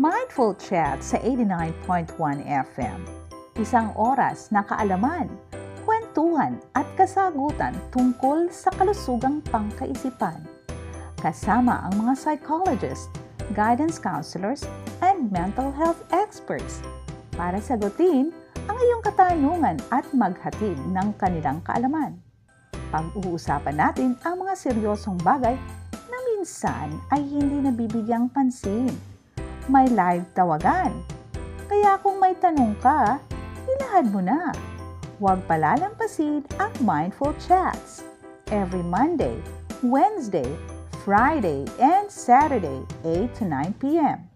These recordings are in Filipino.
Mindful Chat sa 89.1 FM. Isang oras na kaalaman, kwentuhan at kasagutan tungkol sa kalusugang pangkaisipan. Kasama ang mga psychologists, guidance counselors, and mental health experts para sagutin ang iyong katanungan at maghatid ng kanilang kaalaman. Pag-uusapan natin ang mga seryosong bagay na minsan ay hindi nabibigyang pansin. May live tawagan. Kaya kung may tanong ka, ilahad mo na. Huwag palalampasin ang Mindful Chats. Every Monday, Wednesday, Friday, and Saturday, 8 to 9 p.m.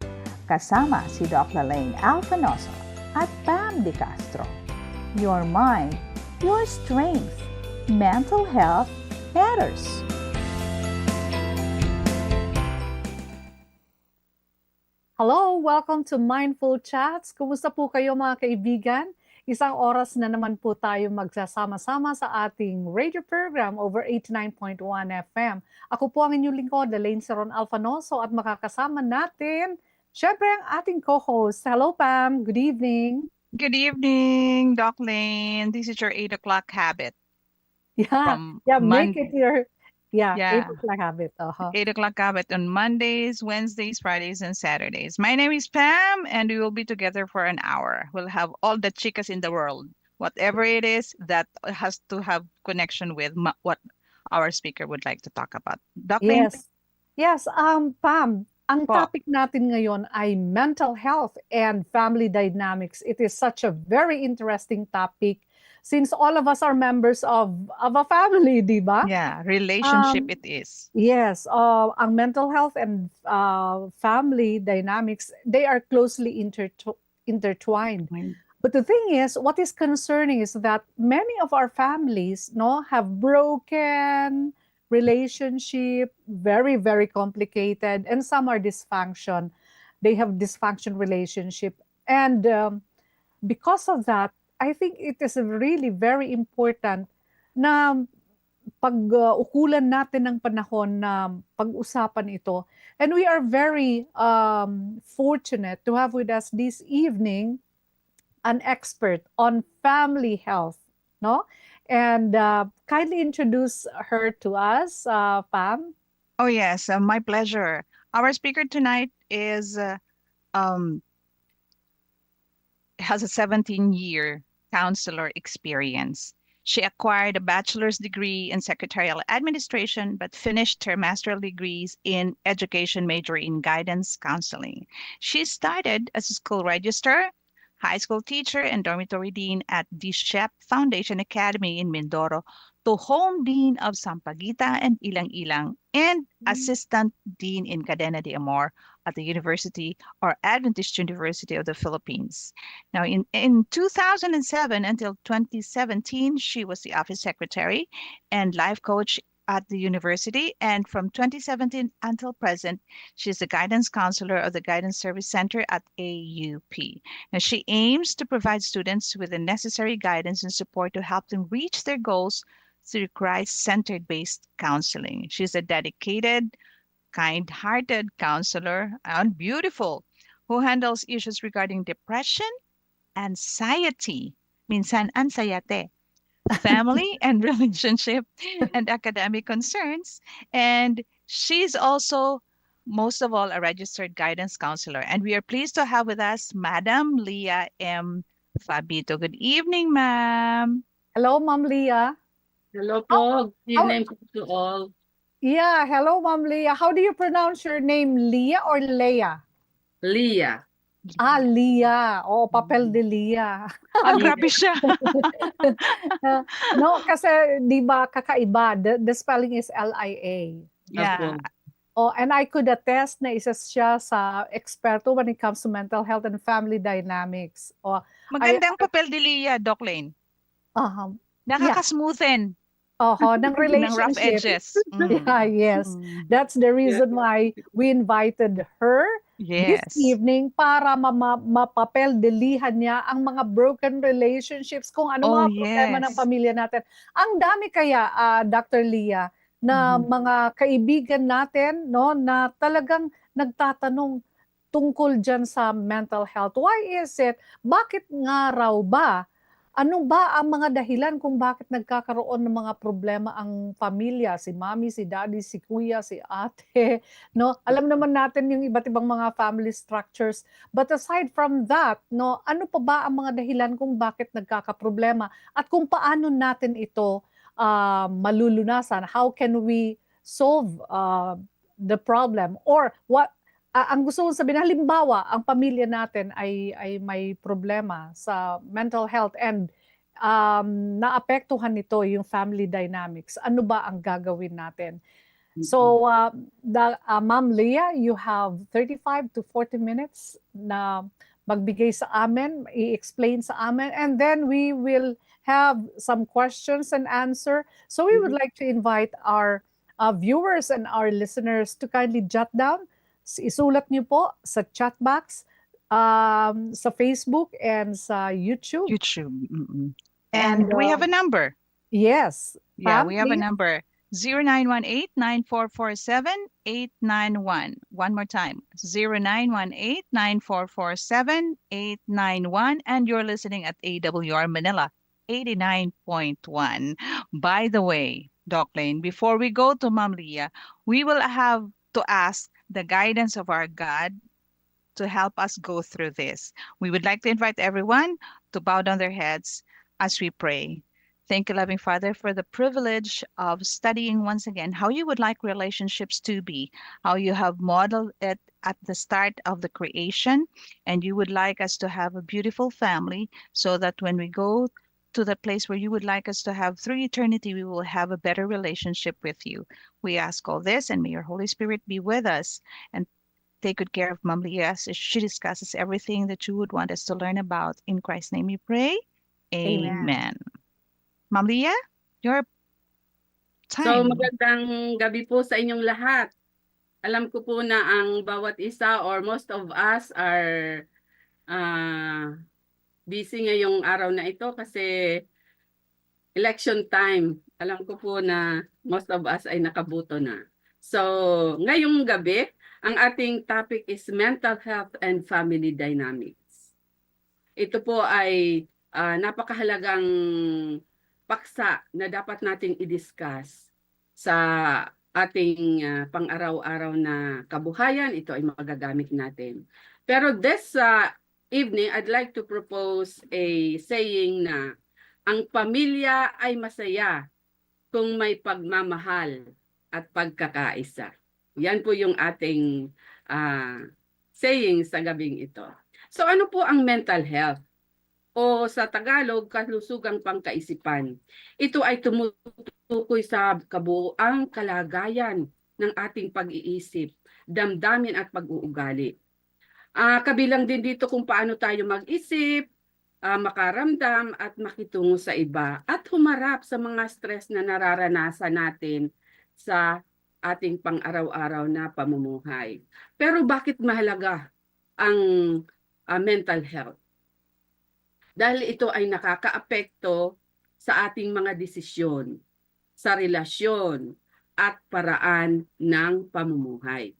Kasama si Doc Lalaine Alfanoso at Pam De Castro. Your mind, your strength. Mental health matters. Hello, welcome to Mindful Chats. Kumusta po kayo mga kaibigan? Isang oras na naman po tayo magsasama-sama sa ating radio program over 89.1 FM. Ako po ang inyong lingkod, Lalaine Saron Alfanoso, at makakasama natin, syempre ang ating co-host. Hello Pam, good evening. Good evening, Doc Lane. This is your 8 o'clock habit. Yeah, make it your 8 o'clock habit. 8 o'clock habit on Mondays, Wednesdays, Fridays, and Saturdays. My name is Pam, and we will be together for an hour. We'll have all the chicas in the world. Whatever it is that has to have connection with what our speaker would like to talk about. Doc Lane? Yes, Pam, ang topic natin ngayon ay mental health and family dynamics. It is such a very interesting topic since all of us are members of a family, di ba? Yeah, relationship it is. Yes, ang mental health and family dynamics, they are closely intertwined. But the thing is, what is concerning is that many of our families have broken relationship, very, very complicated, and some are dysfunction. They have dysfunction relationship. And because of that, I think it is really very important na pag-ukulan natin ng panahon na pag-usapan ito. And we are very fortunate to have with us this evening an expert on family health, no? And kindly introduce her to us, Pam. Oh yes, my pleasure. Our speaker tonight is has a 17-year counselor experience. She acquired a bachelor's degree in secretarial administration, but finished her master's degrees in education, major in guidance counseling. She started as a school registrar, high school teacher, and dormitory dean at the Shep Foundation Academy in Mindoro, to home dean of Sampaguita and Ilang-Ilang, and assistant dean in Cadena de Amor at the University or Adventist University of the Philippines. Now, in 2007 until 2017, she was the office secretary and life coach at the university. And from 2017 until present, she's the guidance counselor of the Guidance Service Center at AUP. Now, she aims to provide students with the necessary guidance and support to help them reach their goals through Christ-centered based counseling. She's a dedicated, kind-hearted counselor and beautiful who handles issues regarding depression, anxiety, minsan ansayate, family and relationship and academic concerns. And she's also, most of all, a registered guidance counselor. And we are pleased to have with us Madam Leah M. Fabito. Good evening, ma'am. Hello, Ma'am Leah. Hello po. Good evening to all. Yeah, hello, Ma'am Leah. How do you pronounce your name, Leah or Leah? Leah. Leah. Oh, papel de Leah. Grabe siya. No, kasi di ba kakaiba, the spelling is L-I-A. Yeah. Oh, and I could attest na isa siya sa eksperto when it comes to mental health and family dynamics. Oh, magandang papel de Leah, Doc Lane. Nakaka-smoothen. Ng relationship. Ng rough edges. Yeah, yes. That's the reason why we invited her this evening para mapapel-delihan niya ang mga broken relationships, kung ano mga problema ng pamilya natin. Ang dami kaya, Dr. Leah, na mga kaibigan natin, no, na talagang nagtatanong, tungkol dyan sa mental health. Why is it? Bakit nga raw ba? Ano ba ang mga dahilan kung bakit nagkakaroon ng mga problema ang pamilya, si mommy, si daddy, si kuya, si ate, no? Alam naman natin yung iba't ibang mga family structures. But aside from that, no, ano pa ba ang mga dahilan kung bakit nagkakaproblema at kung paano natin ito malulunasan? How can we solve the problem? Or what ang gusto kong sabihin, halimbawa, ang pamilya natin ay may problema sa mental health and naapektuhan nito yung family dynamics. Ano ba ang gagawin natin? So, Ma'am Leah, you have 35 to 40 minutes na magbigay sa amin, i-explain sa amin, and then we will have some questions and answer. So we would like to invite our viewers and our listeners to kindly jot down. Isulat niyo po sa chat box, sa Facebook and sa YouTube. YouTube. And we have a number. Yes. Yeah, Pam, we have a please. number. 0918-9447-891. One more time. 0918-9447-891. And you're listening at AWR Manila 89.1. By the way, Doc Lane, before we go to Ma'am Leah, we will have to ask the guidance of our God to help us go through this. We would like to invite everyone to bow down their heads as we pray. Thank you, loving Father, for the privilege of studying once again how you would like relationships to be, how you have modeled it at the start of the creation, and you would like us to have a beautiful family so that when we go to the place where you would like us to have through eternity, we will have a better relationship with you. We ask all this, and may your Holy Spirit be with us and take good care of Ma'am Leah as she discusses everything that you would want us to learn about. In Christ's name we pray. Amen. Ma'am Leah, your So time. magandang gabi po sa inyong lahat. Alam ko po na ang bawat isa or most of us are busy ngayong araw na ito kasi election time. Alam ko po na most of us ay nakaboto na. So ngayong gabi, ang ating topic is mental health and family dynamics. Ito po ay napakahalagang paksa na dapat nating i-discuss sa ating pang-araw-araw na kabuhayan. Ito ay magagamit natin. Pero this evening, I'd like to propose a saying na ang pamilya ay masaya kung may pagmamahal at pagkakaisa. Yan po yung ating saying sa gabing ito. So ano po ang mental health? O sa Tagalog, kalusugang pangkaisipan. Ito ay tumutukoy sa kabuuang kalagayan ng ating pag-iisip, damdamin at pag-uugali. Kabilang din dito kung paano tayo mag-isip, makaramdam at makitungo sa iba at humarap sa mga stress na nararanasan natin sa ating pang-araw-araw na pamumuhay. Pero bakit mahalaga ang mental health? Dahil ito ay nakakaapekto sa ating mga desisyon, sa relasyon at paraan ng pamumuhay.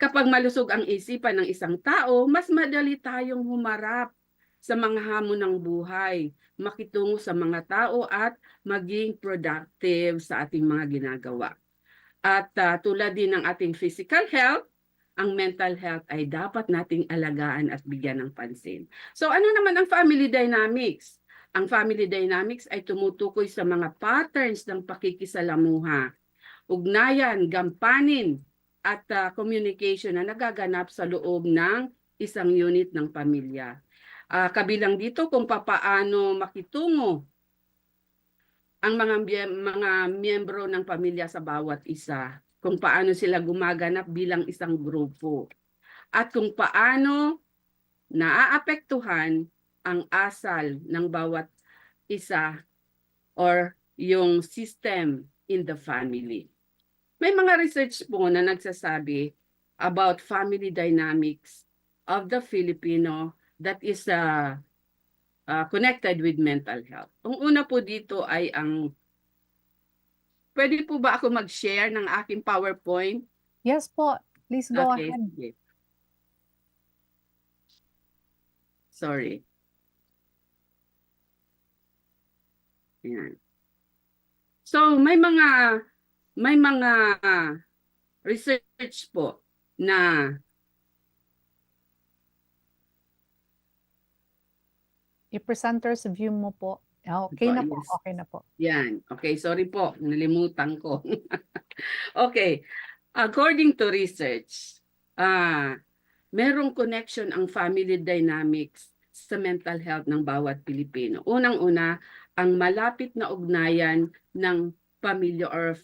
Kapag malusog ang isipan ng isang tao, mas madali tayong humarap sa mga hamon ng buhay, makitungo sa mga tao at maging productive sa ating mga ginagawa. At tulad din ng ating physical health, ang mental health ay dapat nating alagaan at bigyan ng pansin. So ano naman ang family dynamics? Ang family dynamics ay tumutukoy sa mga patterns ng pakikisalamuha, ugnayan, gampanin, at communication na nagaganap sa loob ng isang unit ng pamilya. Kabilang dito kung papaano makitungo ang mga miyembro ng pamilya sa bawat isa, kung paano sila gumaganap bilang isang grupo, at kung paano naaapektuhan ang asal ng bawat isa or yung system in the family. May mga research po na nagsasabi about family dynamics of the Filipino that is connected with mental health. Ang una po dito ay pwede po ba ako mag-share ng aking PowerPoint? Yes po. Please go Okay, ahead. sige. Sorry. Yan. So may mga research po na I-presenter's view mo po. Okay na po, yes. okay na po. Yan. Okay, sorry po, nalimutan ko. Okay. According to research, merong connection ang family dynamics sa mental health ng bawat Pilipino. Unang-una, ang malapit na ugnayan ng pamilya or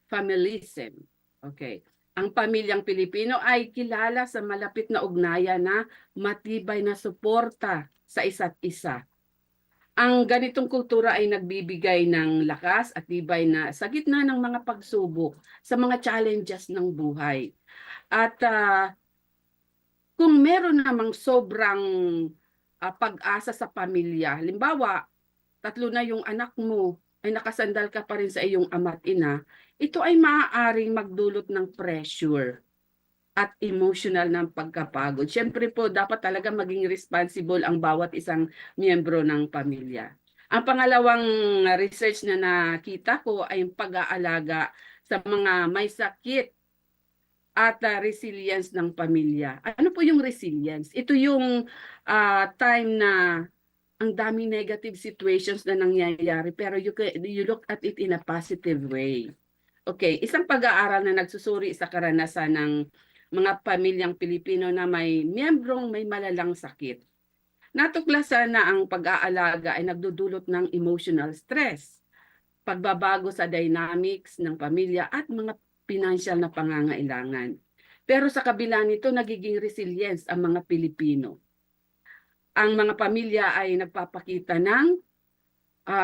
familism. Okay. Ang pamilyang Pilipino ay kilala sa malapit na ugnayan na matibay na suporta sa isa't isa. Ang ganitong kultura ay nagbibigay ng lakas at tibay na sa gitna ng mga pagsubok, sa mga challenges ng buhay. At kung meron namang sobrang pag-asa sa pamilya, halimbawa, 3 na yung anak mo, ay nakasandal ka pa rin sa iyong ama't ina, ito ay maaaring magdulot ng pressure at emotional ng pagkapagod. Siyempre po, dapat talaga maging responsible ang bawat isang miyembro ng pamilya. Ang pangalawang research na nakita ko ay yung pag-aalaga sa mga may sakit at resilience ng pamilya. Ano po yung resilience? Ito yung time na ang daming negative situations na nangyayari pero you look at it in a positive way. Okay, isang pag-aaral na nagsusuri sa karanasan ng mga pamilyang Pilipino na may miyembrong may malalang sakit. Natuklasan na ang pag-aalaga ay nagdudulot ng emotional stress, pagbabago sa dynamics ng pamilya at mga financial na pangangailangan. Pero sa kabila nito, nagiging resilience ang mga Pilipino. Ang mga pamilya ay nagpapakita ng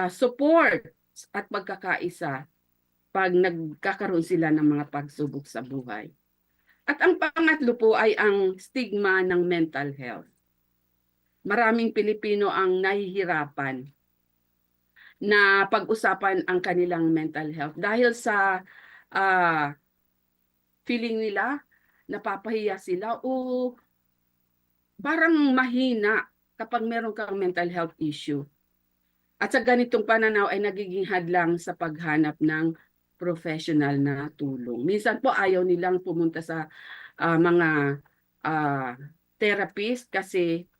support at pagkakaisa pag nagkakaroon sila ng mga pagsubok sa buhay. At ang pangatlo po ay ang stigma ng mental health. Maraming Pilipino ang nahihirapan na pag-usapan ang kanilang mental health dahil sa feeling nila, napapahiya sila o parang mahina kapag meron kang mental health issue. At sa ganitong pananaw ay nagiging hadlang sa paghanap ng professional na tulong. Minsan po ayaw nilang pumunta sa mga therapist kasi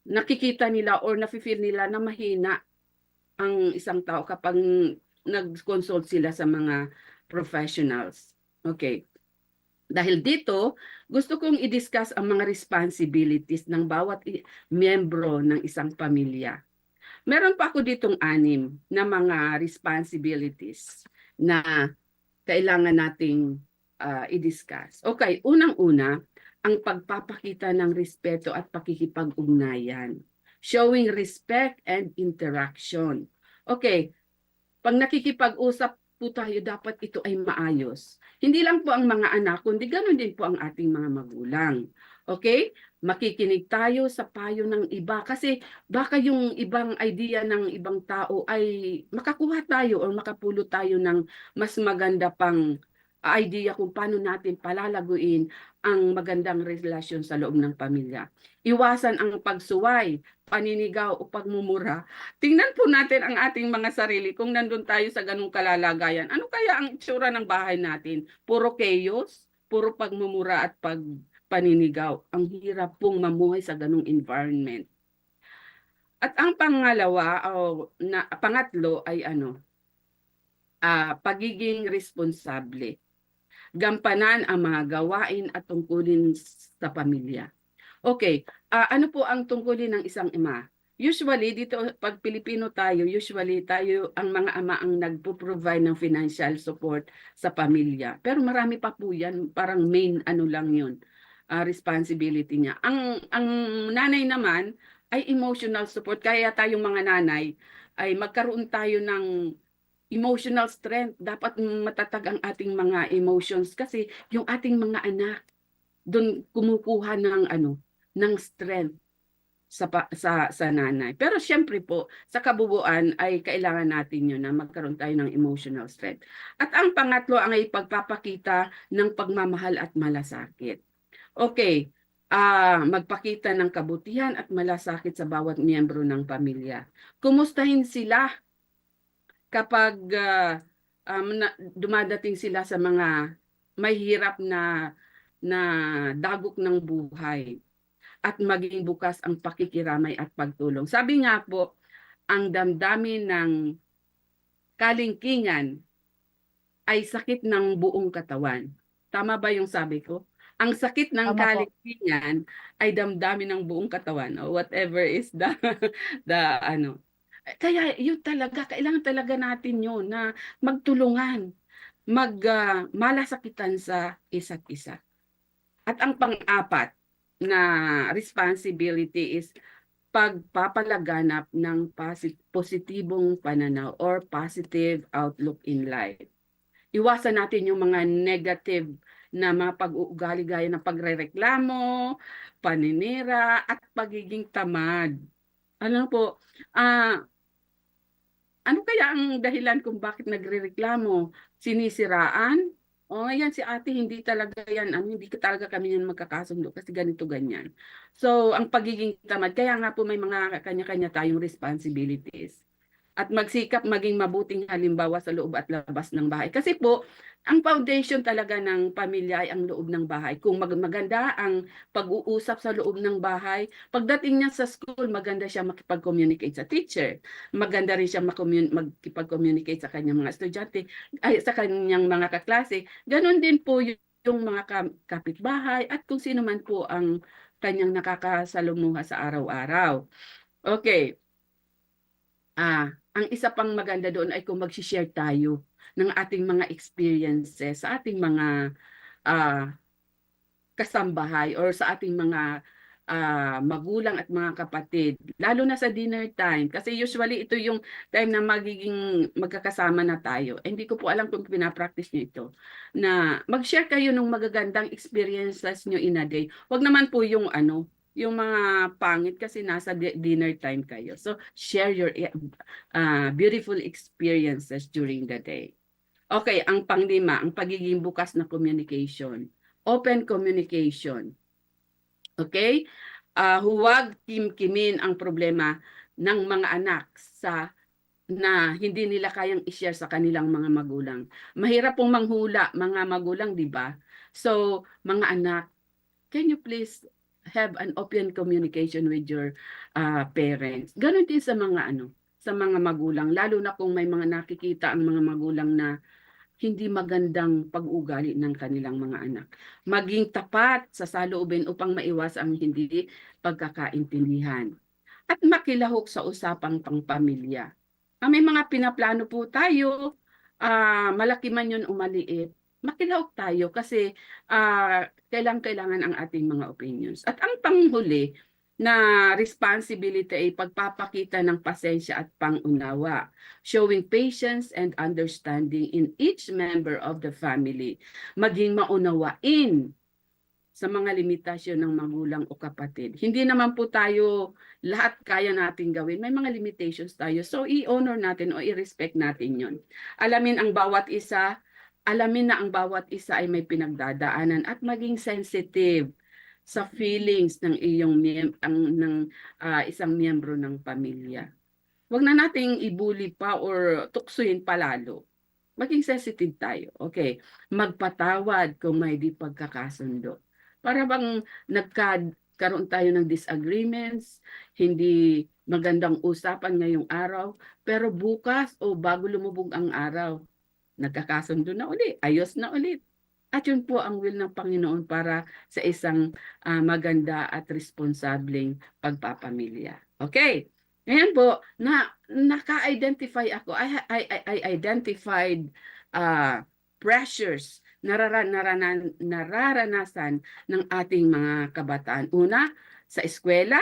nakikita nila or nafe-feel nila na mahina ang isang tao kapag nag-consult sila sa mga professionals. Okay. Dahil dito, gusto kong i-discuss ang mga responsibilities ng bawat miyembro ng isang pamilya. Meron pa ako ditong 6 na mga responsibilities na kailangan nating i-discuss. Okay, unang-una, ang pagpapakita ng respeto at pakikipag-ugnayan. Showing respect and interaction. Okay, pag nakikipag-usap po tayo, dapat ito ay maayos. Hindi lang po ang mga anak, kundi ganoon din po ang ating mga magulang. Okay? Makikinig tayo sa payo ng iba kasi baka yung ibang idea ng ibang tao ay makakuha tayo o makapulot tayo ng mas maganda pang idea kung paano natin palalaguin ang magandang relasyon sa loob ng pamilya. Iwasan ang pagsuway, paninigaw o pagmumura. Tingnan po natin ang ating mga sarili kung nandun tayo sa ganung kalalagayan. Ano kaya ang itsura ng bahay natin? Puro chaos, puro pagmumura at paninigaw. Ang hirap pong mamuhay sa ganung environment. At ang pangatlo ay pagiging responsable. Gampanan ang mga gawain at tungkulin sa pamilya. Okay, ano po ang tungkulin ng isang ama? Usually, dito pag Pilipino tayo, ang mga ama ang nagpo-provide ng financial support sa pamilya. Pero marami pa po yan, parang main lang yun, responsibility niya. Ang nanay naman ay emotional support. Kaya tayong mga nanay ay magkaroon tayo ng emotional strength. Dapat matatag ang ating mga emotions kasi yung ating mga anak doon kumukuha ng strength sa nanay. Pero syempre po, sa kabubuan ay kailangan natin yun na magkaroon tayo ng emotional strength. At ang pangatlo ang ipagpapakita ng pagmamahal at malasakit. Okay, magpakita ng kabutihan at malasakit sa bawat miyembro ng pamilya. Kumustahin sila kapag dumadating sila sa mga mahirap na dagok ng buhay at maging bukas ang pakikiramay at pagtulong. Sabi nga po, ang damdamin ng kalingkingan ay sakit ng buong katawan. Tama ba yung sabi ko? Ang sakit ng Tama po. kalingkingan ay damdamin ng buong katawan, o whatever is the ano. Kaya yun talaga, kailangan talaga natin yun na magtulungan, malasakitan sa isa't isa. At ang pang-apat na responsibility is pagpapalaganap ng positibong pananaw or positive outlook in life. Iwasan natin yung mga negative na mga pag-uugali gaya ng pagrereklamo, paninira, at pagiging tamad. Ano po, ano kaya ang dahilan kung bakit nagrereklamo? Sinisiraan? O ngayon si ate, hindi talaga yan, hindi talaga kami yan magkakasundo kasi ganito, ganyan. So, ang pagiging tamad, kaya nga po may mga kanya-kanya tayong responsibilities. At magsikap maging mabuting halimbawa sa loob at labas ng bahay. Kasi po, ang foundation talaga ng pamilya ay ang loob ng bahay. Kung maganda ang pag-uusap sa loob ng bahay, pagdating niya sa school, maganda siya makipag-communicate sa teacher. Maganda rin siya makipag-communicate sa kanyang mga estudyante, ay sa kanyang mga kaklase. Ganon din po yung mga kapitbahay at kung sino man po ang kanyang nakakasalumuha sa araw-araw. Okay. Ang isa pang maganda doon ay kung mag-share tayo ng ating mga experiences sa ating mga kasambahay or sa ating mga magulang at mga kapatid, lalo na sa dinner time. Kasi usually ito yung time na magkakasama na tayo. Hindi ko po alam kung pinapractice nyo ito. Na mag-share kayo ng magagandang experiences nyo in a day. Huwag naman po yung yung mga pangit kasi nasa dinner time kayo. So, share your beautiful experiences during the day. Okay, ang panglima, ang pagiging bukas na communication. Open communication. Okay? Huwag kimkimin ang problema ng mga anak na hindi nila kayang i-share sa kanilang mga magulang. Mahirap pong manghula, mga magulang, di ba? So, mga anak, can you please have an open communication with your parents? Ganon din sa mga magulang, lalo na kung may mga nakikita ang mga magulang na hindi magandang pag-ugali ng kanilang mga anak. Maging tapat sa saloobin upang maiwas ang hindi pagkakaintindihan. At makilahok sa usapang pangpamilya. May mga pinaplano po tayo, malaki man yun o maliit, makilahok tayo kasi kailangan ang ating mga opinions. At ang panghuli na responsibility ay pagpapakita ng pasensya at pangunawa, showing patience and understanding in each member of the family. Maging maunawain sa mga limitasyon ng magulang o kapatid. Hindi naman po tayo lahat kaya natin gawin. May mga limitations tayo. So, i-honor natin o i-respect natin yon. Alamin na ang bawat isa ay may pinagdadaanan at maging sensitive sa feelings ng isang miyembro ng pamilya. Huwag na nating ibuli pa or tuksuin palalo. Maging sensitive tayo. Okay, magpatawad kung may di pagkakasundo. Para bang nagkaroon tayo ng disagreements, hindi magandang usapan ngayong araw, pero bukas o bago lumubog ang araw, nagkakasundo na uli, ayos na ulit. At yun po ang will ng Panginoon para sa isang maganda at responsableng pagpapamilya. Okay. Ngayon po, naka-identify ako. I identified pressures nararanasan ng ating mga kabataan. Una, sa eskwela,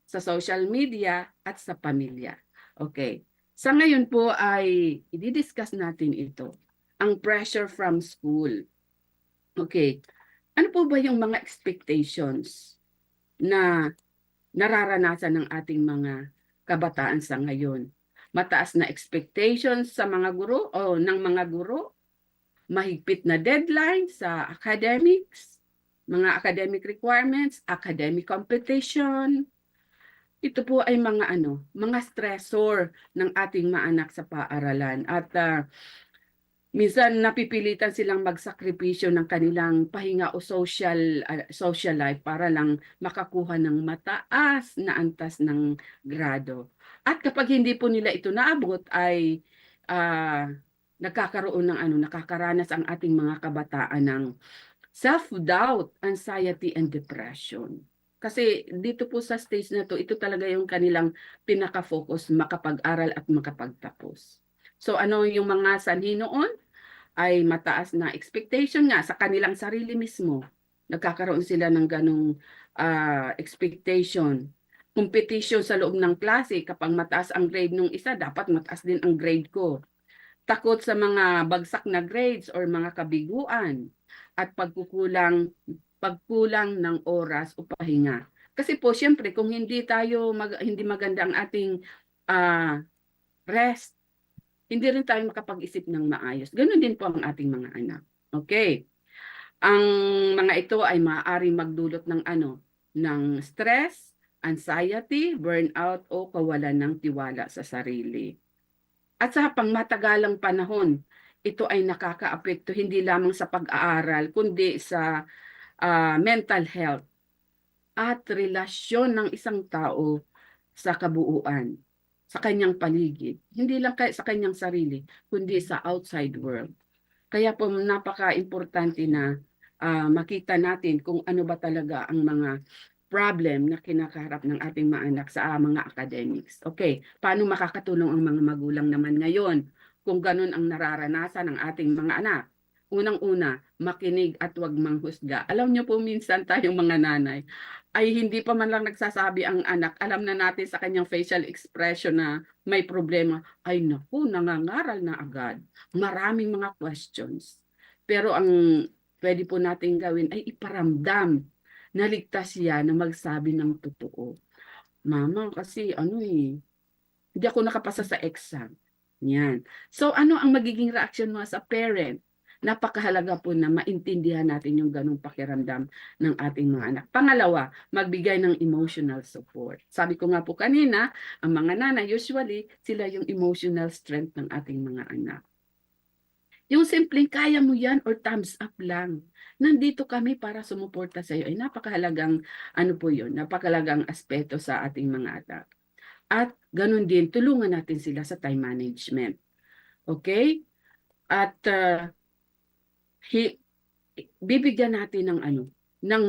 sa social media, at sa pamilya. Okay. Sa ngayon po ay i-discuss natin ito. Ang pressure from school. Okay. Ano po ba yung mga expectations na nararanasan ng ating mga kabataan sa ngayon? Mataas na expectations sa mga guro o ng mga guro, mahigpit na deadline sa academics, mga academic requirements, academic competition. Ito po ay mga stressor ng ating mga anak sa paaralan. At minsan napipilitan silang magsakripisyo ng kanilang pahinga o social life para lang makakuha ng mataas na antas ng grado. At kapag hindi po nila ito naabot ay nakakaranas ang ating mga kabataan ng self-doubt, anxiety, and depression. Kasi dito po sa stage na to, ito talaga yung kanilang pinaka-focus, makapag-aral at makapagtapos. So ano yung mga sanhi noon? Ay mataas na expectation nga sa kanilang sarili mismo. Nagkakaroon sila ng ganong expectation. Competition sa loob ng klase, kapag mataas ang grade ng isa, dapat mataas din ang grade ko. Takot sa mga bagsak na grades or mga kabiguan at pagkukulang ng oras o pahinga. Kasi po siyempre kung hindi maganda ang ating rest, hindi rin tayo makapag-isip ng maayos. Ganun din po ang ating mga anak. Okay. Ang mga ito ay maaaring magdulot ng stress, anxiety, burnout o kawalan ng tiwala sa sarili. At sa pangmatagalang panahon, ito ay nakakaapekto hindi lamang sa pag-aaral, kundi sa mental health at relasyon ng isang tao sa kabuuan, sa kanyang paligid. Hindi lang sa kanyang sarili, kundi sa outside world. Kaya po napaka-importante na makita natin kung ano ba talaga ang mga problem na kinakaharap ng ating mga anak sa mga academics. Okay, paano makakatulong ang mga magulang naman ngayon kung ganun ang nararanasan ng ating mga anak? Unang-una, makinig at huwag manghusga. Alam niyo po minsan tayong mga nanay ay hindi pa man lang nagsasabi ang anak, alam na natin sa kanyang facial expression na may problema. Ay naku, nangangaral na agad. Maraming mga questions. Pero ang pwede po natin gawin ay iparamdam na ligtas siya na magsabi ng totoo. Mama, kasi hindi ako nakapasa sa exam. Yan. So ano ang magiging reaction mo sa parent? Napakahalaga po na maintindihan natin yung ganong pakiramdam ng ating mga anak. Pangalawa, magbigay ng emotional support. Sabi ko nga po kanina, ang mga nanay, usually, sila yung emotional strength ng ating mga anak. Yung simpleng kaya mo yan or thumbs up lang. Nandito kami para sumuporta sa iyo. Ay napakahalagang napakahalagang aspeto sa ating mga anak. At ganun din, tulungan natin sila sa time management. Okay? At bibigyan natin ng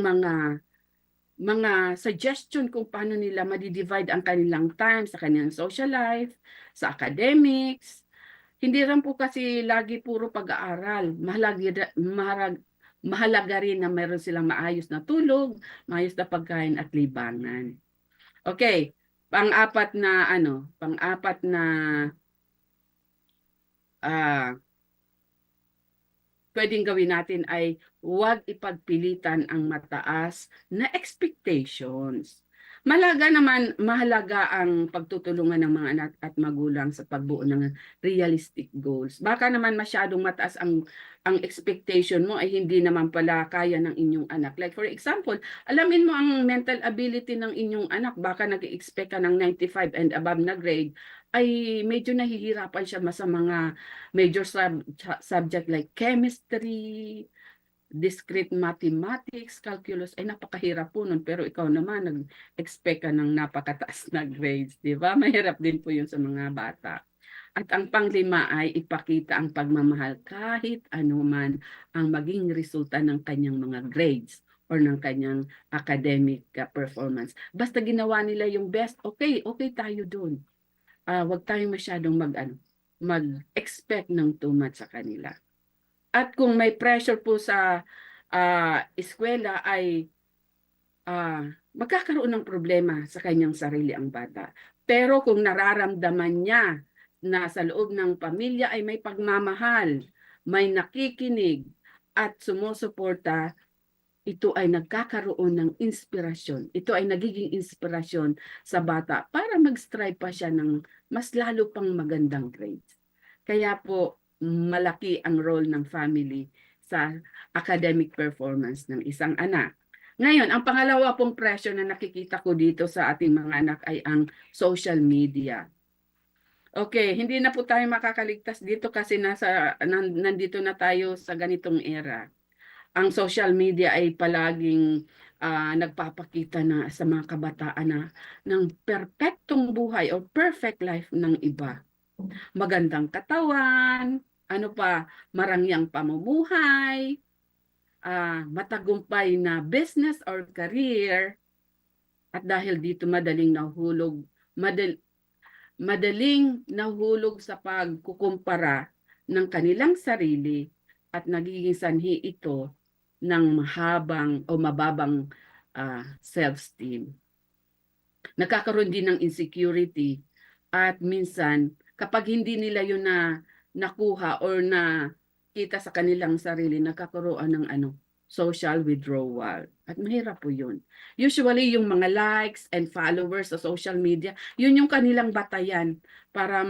mga suggestion kung paano nila ma-divide ang kanilang time sa kanilang social life, sa academics. Hindi rin po kasi lagi puro pag-aaral. Mahalaga rin na meron silang maayos na tulog, maayos na pagkain at libangan. Okay, pang-apat na pwedeng gawin natin ay huwag ipagpilitan ang mataas na expectations. Mahalaga ang pagtutulungan ng mga anak at magulang sa pagbuo ng realistic goals. Baka naman masyadong mataas ang expectation mo ay hindi naman pala kaya ng inyong anak. Like for example, alamin mo ang mental ability ng inyong anak. Baka nag-expect ka ng 95 and above na grade, ay medyo nahihirapan siya sa mga major subject like chemistry, discrete mathematics, calculus, ay napakahirap po nun. Pero ikaw naman, nag-expect ka ng napakataas na grades, di ba? Mahirap din po yun sa mga bata. At ang panglima ay ipakita ang pagmamahal kahit anuman ang maging resulta ng kanyang mga grades or ng kanyang academic performance. Basta ginawa nila yung best, okay tayo dun. Huwag tayong masyadong mag-expect ng too much sa kanila. At kung may pressure po sa eskwela ay magkakaroon ng problema sa kanyang sarili ang bata. Pero kung nararamdaman niya na sa loob ng pamilya ay may pagmamahal, may nakikinig at sumusuporta, ito ay nagkakaroon ng inspirasyon. Ito ay nagiging inspirasyon sa bata para mag-strive pa siya ng mas lalo pang magandang grades. Kaya po, malaki ang role ng family sa academic performance ng isang anak. Ngayon, ang pangalawa pong pressure na nakikita ko dito sa ating mga anak ay ang social media. Okay, hindi na po tayo makakaligtas dito kasi nandito na tayo sa ganitong era. Ang social media ay palaging nagpapakita na sa mga kabataan na ng perpektong buhay o perfect life ng iba. Magandang katawan, ano pa, marangyang pamumuhay, matagumpay na business or career, at dahil dito madaling nahulog sa pagkukumpara ng kanilang sarili at nagiging sanhi ito ng mahabang o mababang self-esteem. Nagkakaroon din ng insecurity at minsan kapag hindi nila yun nakuha or nakita sa kanilang sarili, nagkakaroon ng social withdrawal. At mahirap po yun. Usually yung mga likes and followers sa social media, yun yung kanilang batayan para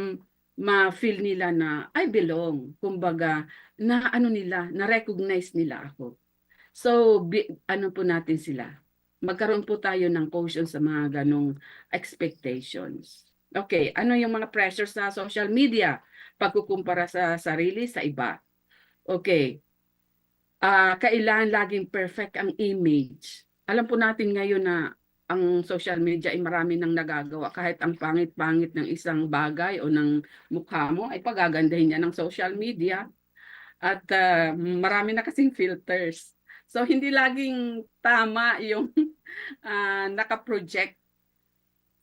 ma-feel nila na I belong. Kumbaga, na-recognize nila ako. So, ano po natin sila? Magkaroon po tayo ng caution sa mga ganong expectations. Okay, ano yung mga pressure sa social media? Pagkukumpara sa sarili sa iba. Okay, kailangan laging perfect ang image. Alam po natin ngayon na ang social media ay marami nang nagagawa. Kahit ang pangit-pangit ng isang bagay o ng mukha mo ay pagagandahin niya ng social media. At marami na kasing filters. So, hindi laging tama yung naka-project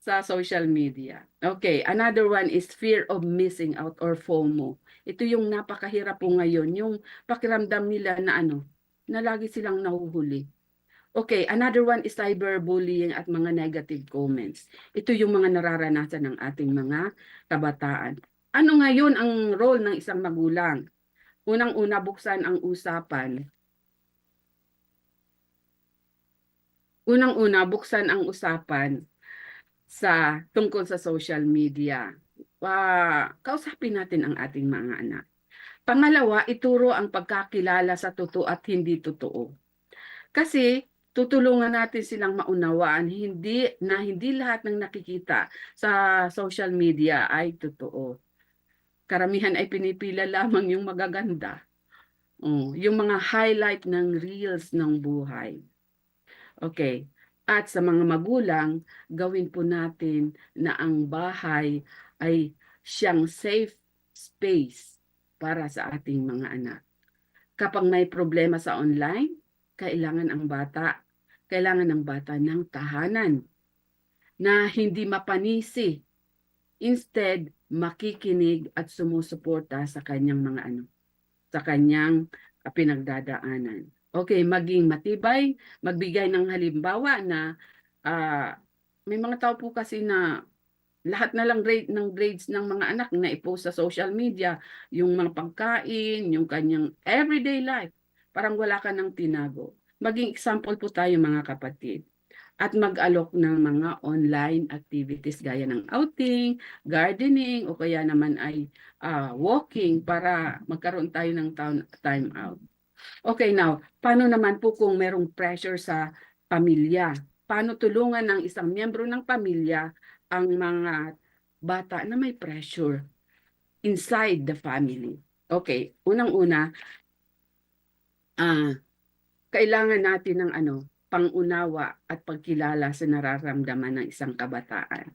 sa social media. Okay, another one is fear of missing out or FOMO. Ito yung napakahirap po ngayon, yung pakiramdam nila na na lagi silang nahuhuli. Okay, another one is cyberbullying at mga negative comments. Ito yung mga nararanasan ng ating mga kabataan. Ano ngayon ang role ng isang magulang? Unang-una, buksan ang usapan. Buksan ang usapan tungkol sa social media. Kausapin natin ang ating mga anak. Pangalawa, ituro ang pagkakilala sa totoo at hindi totoo. Kasi tutulungan natin silang maunawaan hindi lahat ng nakikita sa social media ay totoo. Karamihan ay pinipila lamang yung magaganda. Yung mga highlight ng reels ng buhay. Okay. At sa mga magulang, gawin po natin na ang bahay ay siyang safe space para sa ating mga anak. Kapag may problema sa online, kailangan ng bata ng tahanan na hindi mapanisi. Instead, makikinig at sumusuporta sa kanyang sa kanyang pinagdadaanan. Okay, maging matibay, magbigay ng halimbawa na may mga tao po kasi na lahat na lang ng grades ng mga anak na i-post sa social media, yung mga pagkain, yung kanyang everyday life, parang wala ka nang tinago. Maging example po tayo mga kapatid. At mag-alok ng mga online activities gaya ng outing, gardening, o kaya naman ay walking para magkaroon tayo ng time out. Okay, now, paano naman po kung merong pressure sa pamilya? Paano tulungan ng isang miyembro ng pamilya ang mga bata na may pressure inside the family? Okay, unang-una, kailangan natin ng pangunawa at pagkilala sa nararamdaman ng isang kabataan.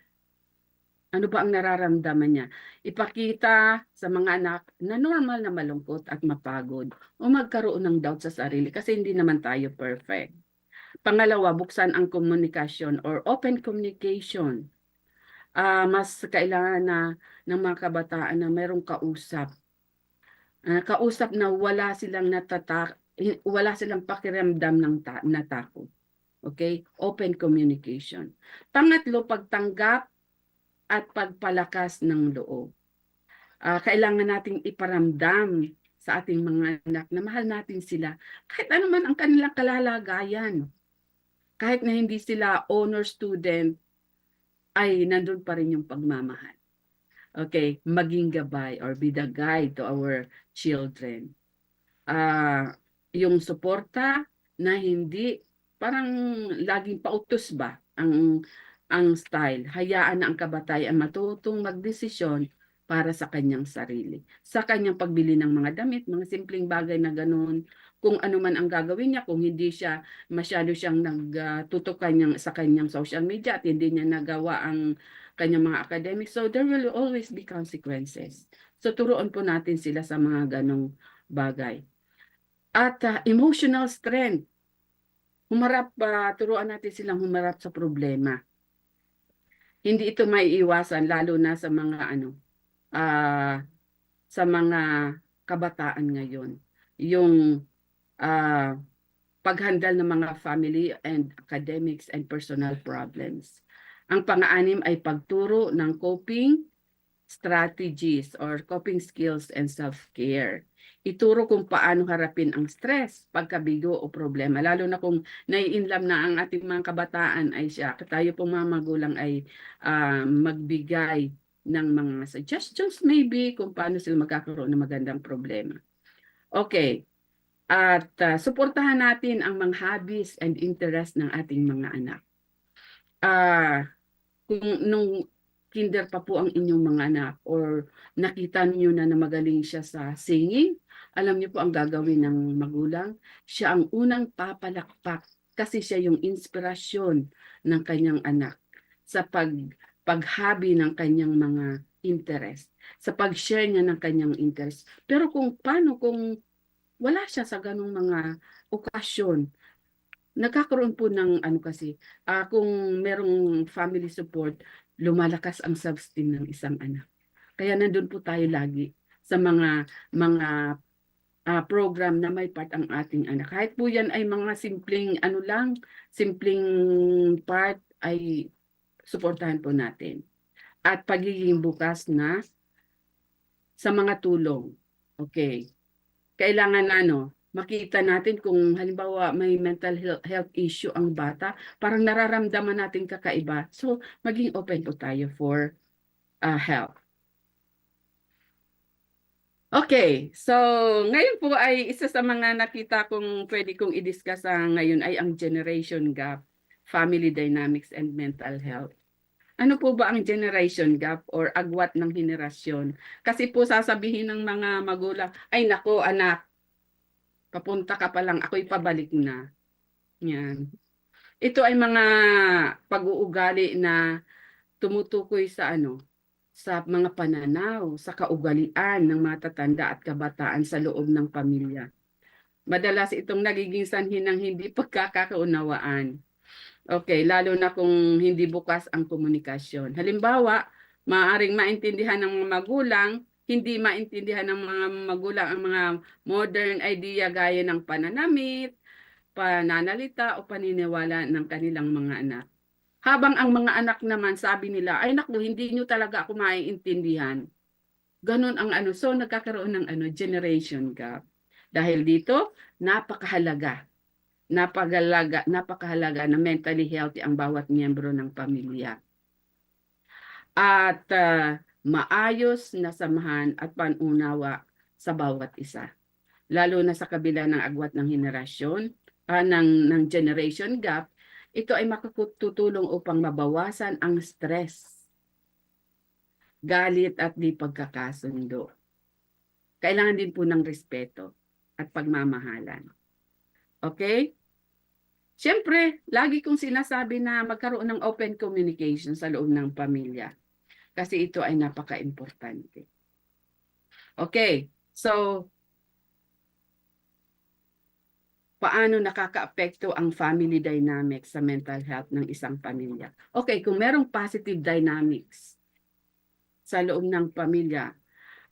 Ano ba ang nararamdaman niya? Ipakita sa mga anak na normal na malungkot at mapagod o magkaroon ng doubt sa sarili kasi hindi naman tayo perfect. Pangalawa, buksan ang komunikasyon or open communication. Mas kailangan ng mga kabataan na mayroong kausap. Kausap na wala silang pakiramdam na takot. Okay? Open communication. Pangatlo, pagtanggap at pagpalakas ng loob. Kailangan nating iparamdam sa ating mga anak na mahal natin sila. Kahit ano man ang kanilang kalalagayan. Kahit na hindi sila honor student, ay nandun pa rin yung pagmamahal. Okay, maging gabay or be the guide to our children. yung suporta na hindi parang laging pautos ba ang style. Hayaan na ang kabataan matutong magdesisyon para sa kanyang sarili. Sa kanyang pagbili ng mga damit, mga simpleng bagay na ganoon, kung ano man ang gagawin niya, kung hindi siya masyado siyang nagtutok sa kanyang social media at hindi niya nagawa ang kanyang mga academics. So there will always be consequences. So turuan po natin sila sa mga ganong bagay. At emotional strength. Turuan natin silang humarap sa problema. Hindi ito maiiwasan lalo na sa mga sa mga kabataan ngayon. Yung paghandle ng mga family and academics and personal problems. Ang pang-anim ay pagturo ng coping strategies or coping skills and self-care. Ituro kung paano harapin ang stress, pagkabigo o problema. Lalo na kung nai-inlove na ang ating mga kabataan ay tayo pong mga magulang ay magbigay ng mga suggestions maybe kung paano sila magkakaroon ng magandang problema. Okay. At suportahan natin ang mga hobbies and interest ng ating mga anak. Kung nung kinder pa po ang inyong mga anak or nakita niyo na magaling siya sa singing, alam niyo po ang gagawin ng magulang, siya ang unang papalakpak kasi siya yung inspirasyon ng kanyang anak sa paghabi ng kanyang mga interest, sa pag-share niya ng kanyang interest. Pero kung wala siya sa ganung mga okasyon, nagkakaroon po ng kung merong family support, lumalakas ang self-esteem ng isang anak. Kaya nandun po tayo lagi sa mga program na may part ang ating anak. Kahit po yan ay mga simpleng part ay suportahan po natin. At pagiging bukas na sa mga tulong. Okay. Kailangan makita natin kung halimbawa may mental health issue ang bata, parang nararamdaman natin kakaiba. So, maging open po tayo for help. Okay, so ngayon po ay isa sa mga nakita kong pwede kong i-discuss ngayon ay ang generation gap, family dynamics and mental health. Ano po ba ang generation gap or agwat ng henerasyon? Kasi po sasabihin ng mga magulang, ay nako anak, papunta ka pa lang, ako'y pabalik na. Yan. Ito ay mga pag-uugali na tumutukoy sa sa mga pananaw, sa kaugalian ng mga tatanda at kabataan sa loob ng pamilya. Madalas itong nagiging sanhi ng hindi pagkakaunawaan. Okay, lalo na kung hindi bukas ang komunikasyon. Halimbawa, maaaring maintindihan ng mga magulang, hindi maintindihan ng mga magulang ang mga modern idea gaya ng pananamit, pananalita o paniniwala ng kanilang mga anak. Habang ang mga anak naman sabi nila, ay naku, hindi nyo talaga ako maiintindihan. Ganon ang so nagkakaroon ng generation gap. Dahil dito, napakahalaga na mentally healthy ang bawat miyembro ng pamilya. At maayos na samahan at panunawa sa bawat isa. Lalo na sa kabila ng agwat ng henerasyon, ng generation gap, ito ay makatutulong upang mabawasan ang stress, galit at di pagkakasundo. Kailangan din po ng respeto at pagmamahalan. Okay? Siyempre, lagi kong sinasabi na magkaroon ng open communication sa loob ng pamilya. Kasi ito ay napaka-importante. Okay, so paano nakakaapekto ang family dynamics sa mental health ng isang pamilya? Okay, kung merong positive dynamics sa loob ng pamilya,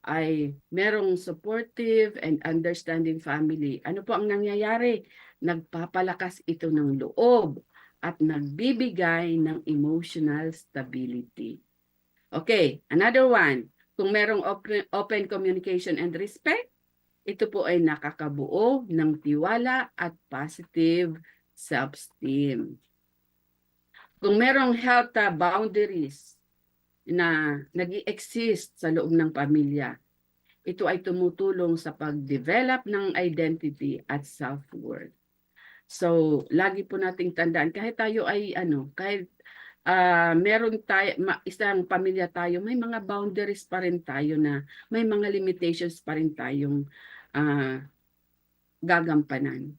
ay merong supportive and understanding family. Ano po ang nangyayari? Nagpapalakas ito ng loob at nagbibigay ng emotional stability. Okay, another one. Kung merong open communication and respect, ito po ay nakakabuo ng tiwala at positive self-esteem. Kung merong health boundaries na nag-i-exist sa loob ng pamilya, ito ay tumutulong sa pag-develop ng identity at self-worth. So, lagi po nating tandaan, kahit tayo ay kahit meron tayo, isang pamilya tayo, may mga boundaries pa rin tayo na, may mga limitations pa rin tayong gagampanan.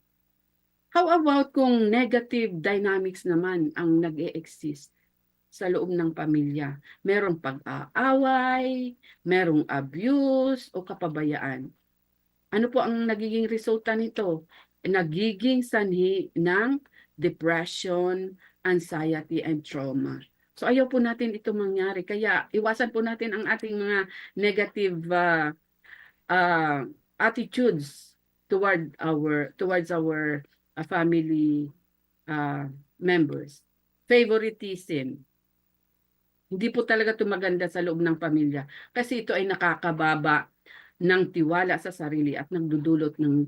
How about kung negative dynamics naman ang nag-e-exist sa loob ng pamilya? Merong pag-aaway, merong abuse o kapabayaan. Ano po ang nagiging resulta nito? Nagiging sanhi ng depression, anxiety, and trauma. So ayaw po natin ito mangyari. Kaya iwasan po natin ang ating mga negative attitudes towards our family members. Favoritism. Hindi po talaga ito maganda sa loob ng pamilya kasi ito ay nakakababa ng tiwala sa sarili at nagdudulot ng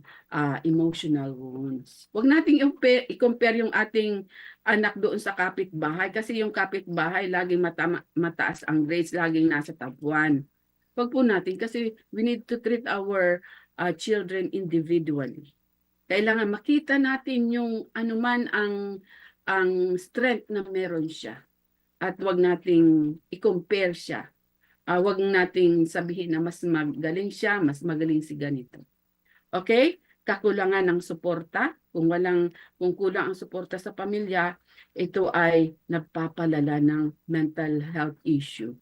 emotional wounds. Huwag nating i-compare yung ating anak doon sa kapitbahay kasi yung kapitbahay laging mataas ang grades, laging nasa top 1. Huwag po natin kasi we need to treat our children individually. Kailangan makita natin yung anuman ang strength na meron siya. At wag nating i-compare siya. Wag nating sabihin na mas magaling siya, mas magaling si ganito. Okay? Kakulangan ng suporta. Kung kulang ang suporta sa pamilya, ito ay nagpapalala ng mental health issue.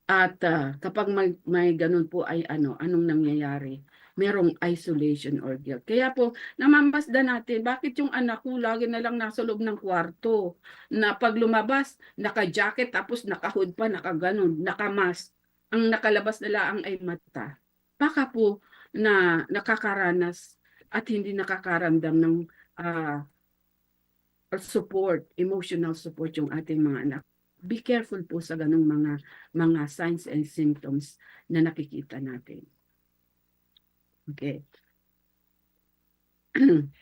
At kapag may ganun po ay anong nangyayari? Merong isolation or guilt. Kaya po, namamasdan natin, bakit yung anak ko lagi na lang nasa loob ng kwarto? Na pag lumabas, naka-jacket, tapos naka-hood pa, naka-ganon, naka-mask. Ang nakalabas nila ang ay mata. Baka po na nakakaranas at hindi nakakaramdam ng support, emotional support yung ating mga anak. Be careful po sa ganung mga signs and symptoms na nakikita natin. Okay.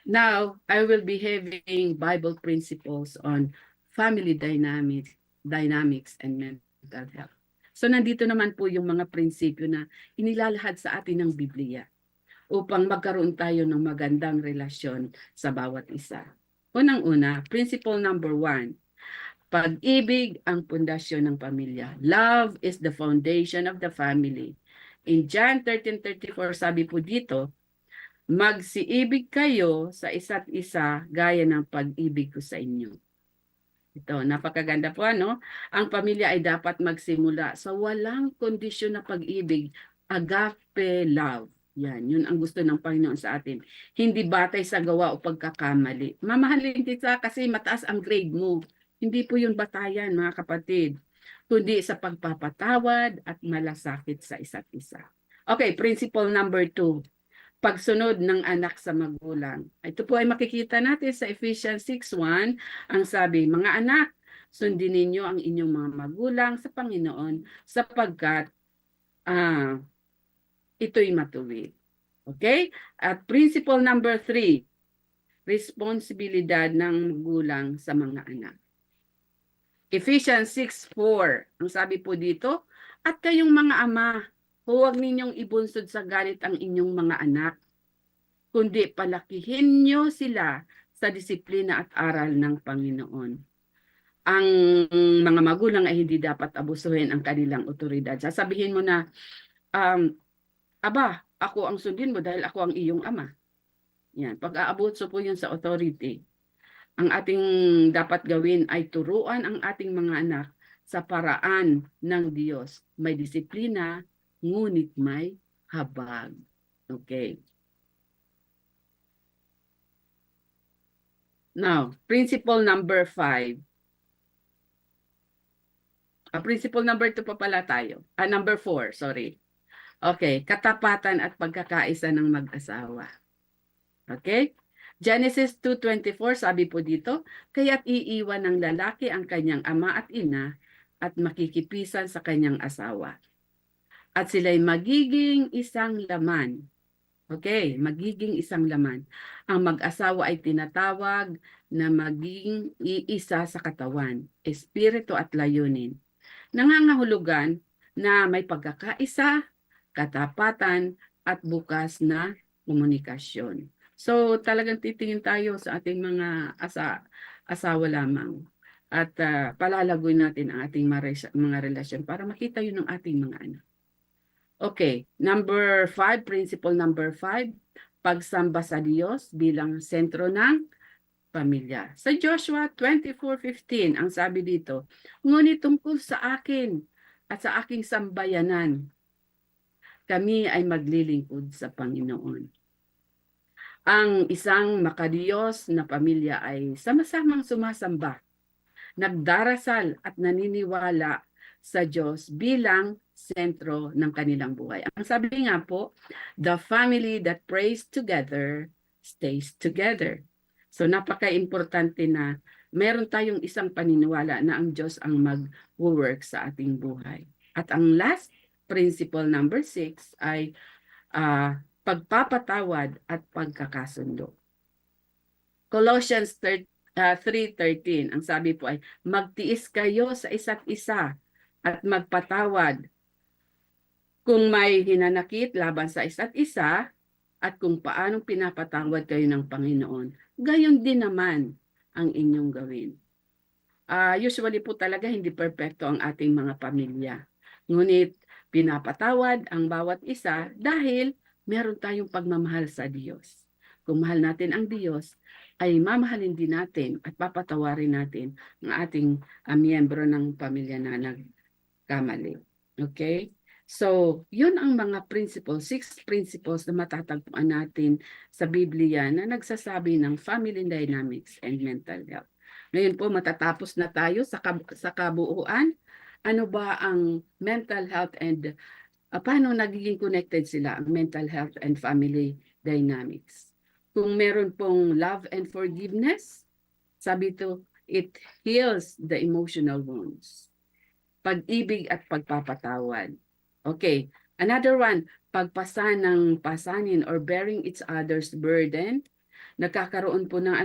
Now, I will be having Bible principles on family dynamics and mental health. So nandito naman po yung mga prinsipyo na inilalahad sa atin ng Biblia upang magkaroon tayo ng magandang relasyon sa bawat isa. Unang-una, principle number 1, pag-ibig ang pundasyon ng pamilya. Love is the foundation of the family. In John 13:34, sabi po dito, magsiibig kayo sa isa't isa gaya ng pag-ibig ko sa inyo. Ito, napakaganda po, ano? Ang pamilya ay dapat magsimula sa walang kondisyon na pag-ibig, agape love. Yan, yun ang gusto ng Panginoon sa atin. Hindi batay sa gawa o pagkakamali. Mamahalin kita kasi mataas ang grade mo. Hindi po yun batayan, mga kapatid, kundi sa pagpapatawad at malasakit sa isa't isa. Okay, principle number 2. Pagsunod ng anak sa magulang. Ito po ay makikita natin sa Ephesians 6:1. Ang sabi, mga anak, sundin ninyo ang inyong mga magulang sa Panginoon sapagkat ito'y matuwid. Okay? At principle number 3, responsibilidad ng magulang sa mga anak. Ephesians 6:4, ang sabi po dito, at kayong mga ama, huwag ninyong ibunsod sa galit ang inyong mga anak, kundi palakihin nyo sila sa disiplina at aral ng Panginoon. Ang mga magulang ay hindi dapat abusuhin ang kanilang otoridad. Sasabihin mo na, aba, ako ang sundin mo dahil ako ang iyong ama. Yan, pag-aabuso po yun sa authority. Ang ating dapat gawin ay turuan ang ating mga anak sa paraan ng Diyos. May disiplina, ngunit may habag. Okay. Now, principle number 5. Principle number 2 pa pala tayo. Number 4, sorry. Okay, katapatan at pagkakaisa ng mag-asawa. Okay? Genesis 2:24, sabi po dito, kaya't iiwan ng lalaki ang kanyang ama at ina at makikipisan sa kanyang asawa. At sila'y magiging isang laman. Okay, magiging isang laman. Ang mag-asawa ay tinatawag na maging iisa sa katawan, espiritu at layunin. Nangangahulugan na may pagkakaisa katapatan, at bukas na komunikasyon. So talagang titingin tayo sa ating mga asawa lamang at palalagoy natin ang ating mga relasyon para makita yun ng ating mga anak. Okay, number 5, principle number 5, pagsamba sa Diyos bilang sentro ng pamilya. Sa Joshua 24:15, ang sabi dito, ngunit tungkol sa akin at sa aking sambayanan, kami ay maglilingkod sa Panginoon. Ang isang makadiyos na pamilya ay sama-samang sumasamba, nagdarasal at naniniwala sa Diyos bilang sentro ng kanilang buhay. Ang sabi nga po, the family that prays together stays together. So napaka-importante na meron tayong isang paniniwala na ang Diyos ang mag-work sa ating buhay. At ang last principle number 6 ay pagpapatawad at pagkakasundo. Colossians 3:13, ang sabi po ay, magtiis kayo sa isa't isa at magpatawad kung may hinanakit laban sa isa't isa at kung paanong pinapatawad kayo ng Panginoon. Gayon din naman ang inyong gawin. Usually po talaga hindi perpekto ang ating mga pamilya. Ngunit pinapatawad ang bawat isa dahil meron tayong pagmamahal sa Diyos. Kung mahal natin ang Diyos, ay mamahalin din natin at papatawarin natin ang ating miyembro ng pamilya na nagkamali. Okay? So, yun ang mga principles, 6 principles na matatagpuan natin sa Biblia na nagsasabi ng family dynamics and mental health. Ngayon po, matatapos na tayo sa kabuuan. Ano ba ang mental health and paano nagiging connected sila, ang mental health and family dynamics? Kung meron pong love and forgiveness, sabi to, it heals the emotional wounds. Pag-ibig at pagpapatawad. Okay, another one, pagpasa ng pasanin or bearing each other's burden, nagkakaroon po ng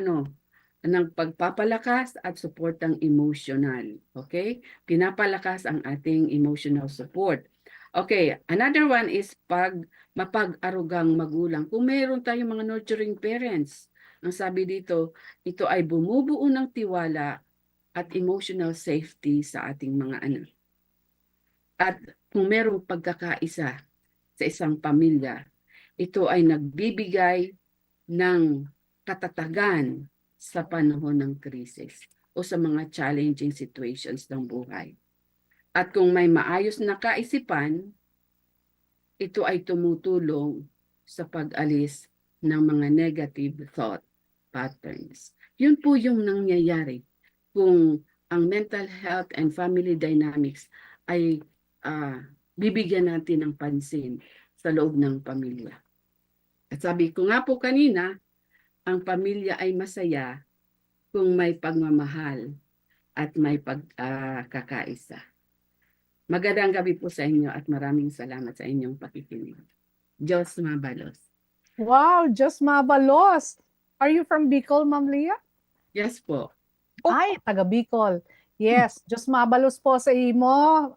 ng pagpapalakas at suportang emotional. Okay? Pinapalakas ang ating emotional support. Okay, another one is mapag-arugang magulang. Kung mayroon tayong mga nurturing parents, ang sabi dito, ito ay bumubuo ng tiwala at emotional safety sa ating mga anak. At kung mayroong pagkakaisa sa isang pamilya, ito ay nagbibigay ng katatagan sa panahon ng krisis o sa mga challenging situations ng buhay. At kung may maayos na kaisipan, ito ay tumutulong sa pag-alis ng mga negative thought patterns. Yun po yung nangyayari kung ang mental health and family dynamics ay bibigyan natin ng pansin sa loob ng pamilya. At sabi ko nga po kanina, ang pamilya ay masaya kung may pagmamahal at may pagkakaisa. Magandang gabi po sa inyo at maraming salamat sa inyong pakikinig. Diyos mabalos. Wow, Diyos mabalos. Are you from Bicol, Ma'am Leah? Yes po. Ay, taga Bicol. Yes, Diyos mabalos po sa imo,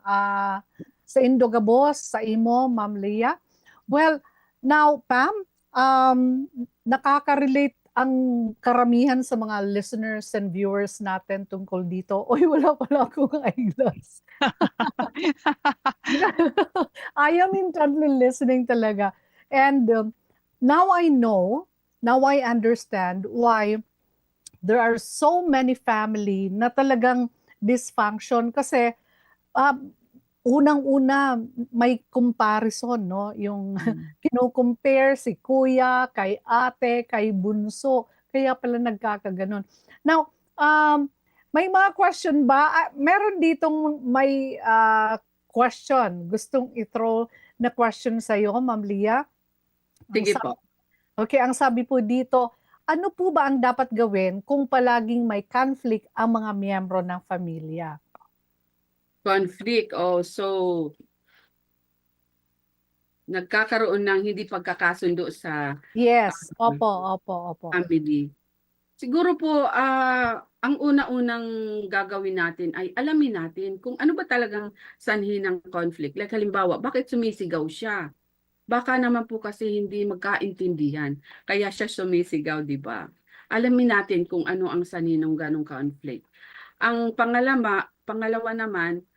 sa Indogabos, sa imo, Ma'am Leah. Well, now, Pam, nakaka-relate ang karamihan sa mga listeners and viewers natin tungkol dito. Oy, wala pala akong eyeglass. I am intently listening talaga. And now I know, now I understand why there are so many family na talagang dysfunction kasi unang-una may comparison, no? Yung kino-compare si kuya kay ate, kay bunso, kaya pala nagkakaganon. Now, may mga question ba? Meron ditong may question. Gustong i-throw na question sa iyo, Ma'am Leah? Sige po. Okay, ang sabi po dito, ano po ba ang dapat gawin kung palaging may conflict ang mga miyembro ng pamilya? Conflict, so nagkakaroon ng hindi pagkakasundo sa Yes, opo. family. Siguro po, ang una-unang gagawin natin ay alamin natin kung ano ba talagang sanhi ng conflict. Like halimbawa, bakit sumisigaw siya? Baka naman po kasi hindi magkaintindihan, kaya siya sumisigaw, di ba? Alamin natin kung ano ang sanhi ng ganong conflict. Ang pangalawa naman,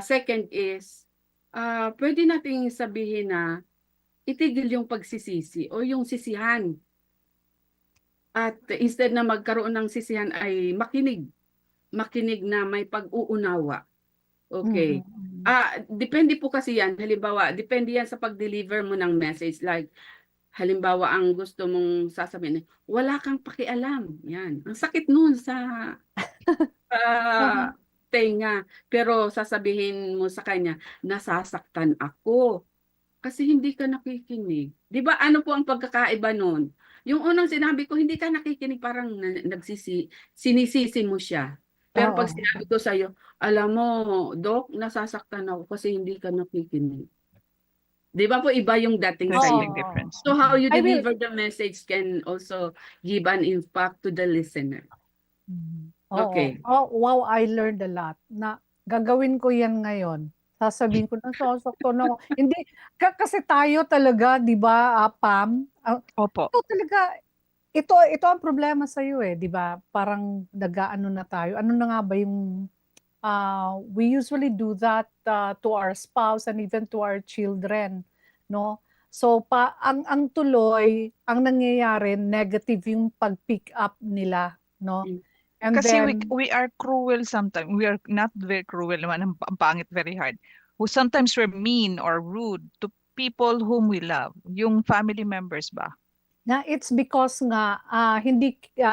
second is, pwede nating sabihin na itigil yung pagsisisi o yung sisihan. At instead na magkaroon ng sisihan ay makinig na may pag-uunawa. Okay. Mhm. Depende po kasi yan. Halimbawa, depende yan sa pag-deliver mo ng message. Like, halimbawa, ang gusto mong sasabihin, wala kang pakialam. Yan. Ang sakit nun sa Mhm. tenga. Pero sasabihin mo sa kanya, nasasaktan ako. Kasi hindi ka nakikinig. Di ba ano po ang pagkakaiba nun? Yung unang sinabi ko, hindi ka nakikinig, parang sinisisi mo siya. Pero pag Oo. sinabi ko sa'yo, alam mo, Dok, nasasaktan ako kasi hindi ka nakikinig. Di ba po iba yung dating There's a sa'yo? big difference. So how you I will. deliver the message can also give an impact to the listener. Oo. Okay. Oh, wow, I learned a lot na gagawin ko yan ngayon. Sasabihin ko, nasasaktan ako. Hindi, kasi tayo talaga, di ba, Pam? Opo. Ito talaga, ito ang problema sa iyo di ba? Parang nag-aano na tayo. Ano na nga ba yung we usually do that to our spouse and even to our children, no? So ang tuloy, ang nangyayari negative yung pag-pick up nila, no? Mm. And Kasi then we are cruel sometimes. We are not very cruel naman. Ang pangit, very hard. Sometimes we're mean or rude to people whom we love. Yung family members ba? na it's because nga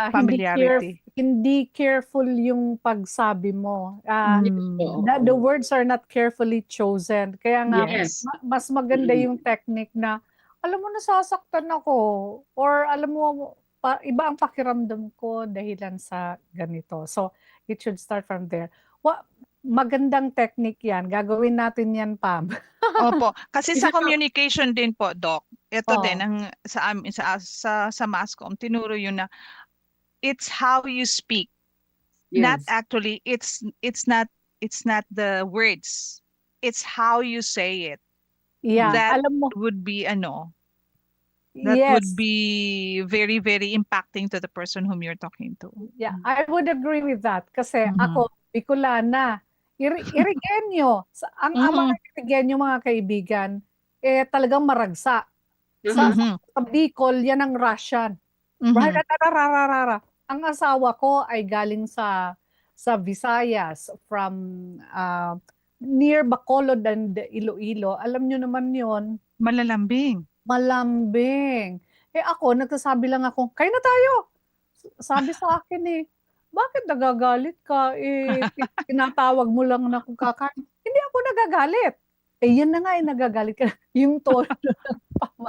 Familiarity. hindi careful yung pagsabi mo. Yes po. The words are not carefully chosen. Kaya nga Yes. mas maganda yung technique na alam mo nasasaktan ako or alam mo iba ang pakiramdam ko dahilan sa ganito. So it should start from there. Magandang technique yan. Gagawin natin yan, Pam. Opo. Kasi sa Isa pa- communication din po, Doc. Ito Oo. din ang sa MASCOM tinuro yun na it's how you speak. Not Yes. actually it's not the words. It's how you say it. Yeah, That alam mo, would be that yes. would be very, very impacting to the person whom you're talking to. Yeah, I would agree with that. Kasi Mhm. ako, Bicolana, Irigenyo. Ang mga Irigenyo, mga kaibigan, talagang maragsa. Mhm. Sa Bicol, yan ang Russian. Mhm. Rararararara. Ang asawa ko ay galing sa Visayas, from near Bacolod and Iloilo. Alam nyo naman yon, Malalambing. malambing. Ako, nagsasabi lang ako, kayo na tayo. Sabi sa akin bakit nagagalit ka? Tinatawag mo lang na kung kakain. Hindi ako nagagalit. Yan na nga nagagalit ka. Yung tono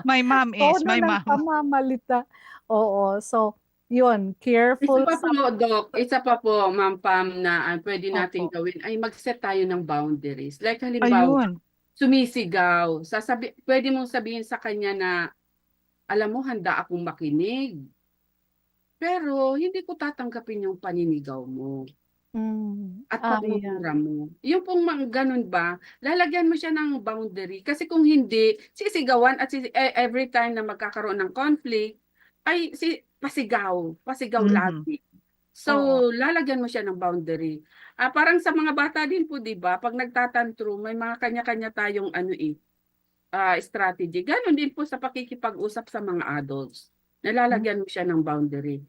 My mom is, tono my ng mom. pamamalita. Oo. So, yun, careful Isa pa po, Doc, isa pa po, Ma'am Pam, na pwede nating Opo. gawin ay mag-set tayo ng boundaries. Like halimbawa, Ayun. sumisigaw. Pwede mong sabihin sa kanya na, alam mo, handa akong makinig. Pero hindi ko tatanggapin yung paninigaw mo at pagmumura mo. Yung pong ganun ba, lalagyan mo siya ng boundary. Kasi kung hindi, sisigawan at every time na magkakaroon ng conflict, ay pasigaw lagi. So, lalagyan mo siya ng boundary. Parang sa mga bata din po, di ba? Pag nagtatantrum, may mga kanya-kanya tayong strategy. Ganon din po sa pakikipag-usap sa mga adults. Nalalagyan mo siya ng boundary.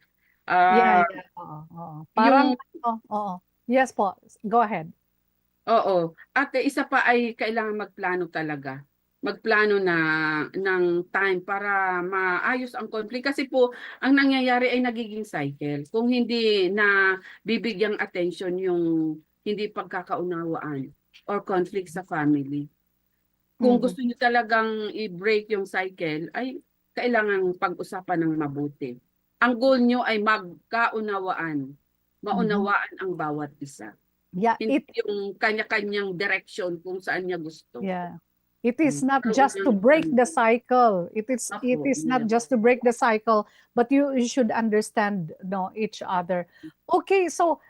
Yeah. Oo. Parang, oo. Yes po, go ahead. Oo. At isa pa ay kailangan magplano talaga. Magplano ng time para maayos ang conflict. Kasi po, ang nangyayari ay nagiging cycle. Kung hindi na bibigyang attention yung hindi pagkakaunawaan or conflict sa family. Kung gusto niyo talagang i-break yung cycle, ay kailangan pag-usapan ng mabuti. Ang goal nyo ay magkaunawaan. Maunawaan ang bawat isa. Yeah, Hindi yung kanya-kanyang direction kung saan niya gusto. Yeah. It is not just to break the cycle. It is not just to break the cycle, but you should understand each other. Okay, so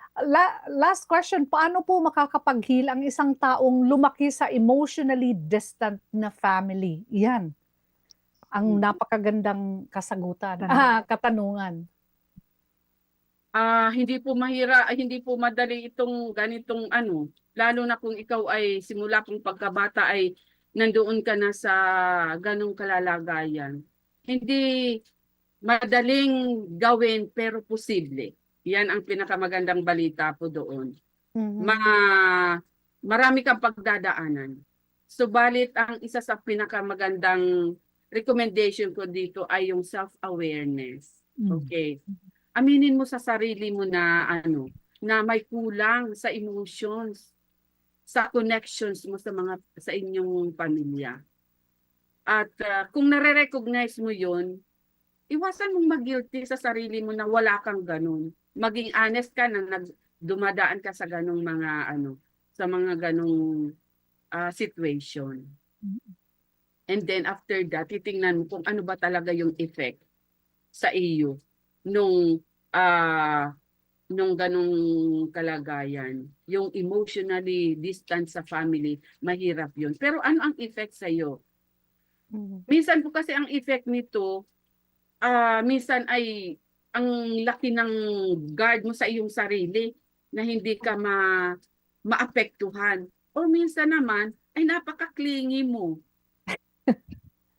Last question, paano po makakapag-heal ang isang taong lumaki sa emotionally distant na family? Yan ang napakagandang kasagutan, katanungan. Hindi po hindi po madali itong ganitong lalo na kung ikaw ay simula pong pagkabata ay nandoon ka na sa ganong kalalagayan. Hindi madaling gawin pero posible. Yan ang pinakamagandang balita po doon. Marami kang pagdadaanan. Subalit ang isa sa pinakamagandang recommendation ko dito ay yung self-awareness. Okay. Aminin mo sa sarili mo na na may kulang sa emotions, sa connections mo sa inyong pamilya. At kung nare-recognize mo 'yon, iwasan mong mag-guilty sa sarili mo na wala kang ganun. Maging honest ka na dumadaan ka sa ganung mga sa mga ganung situation. And then after that, titingnan mo kung ano ba talaga yung effect sa iyo nung ganung kalagayan. Yung emotionally distant sa family, mahirap yun. Pero ano ang effect sa iyo? Minsan po kasi ang effect nito, minsan ay ang laki ng guard mo sa iyong sarili na hindi ka maapektuhan. O minsan naman ay napaka-clingy mo.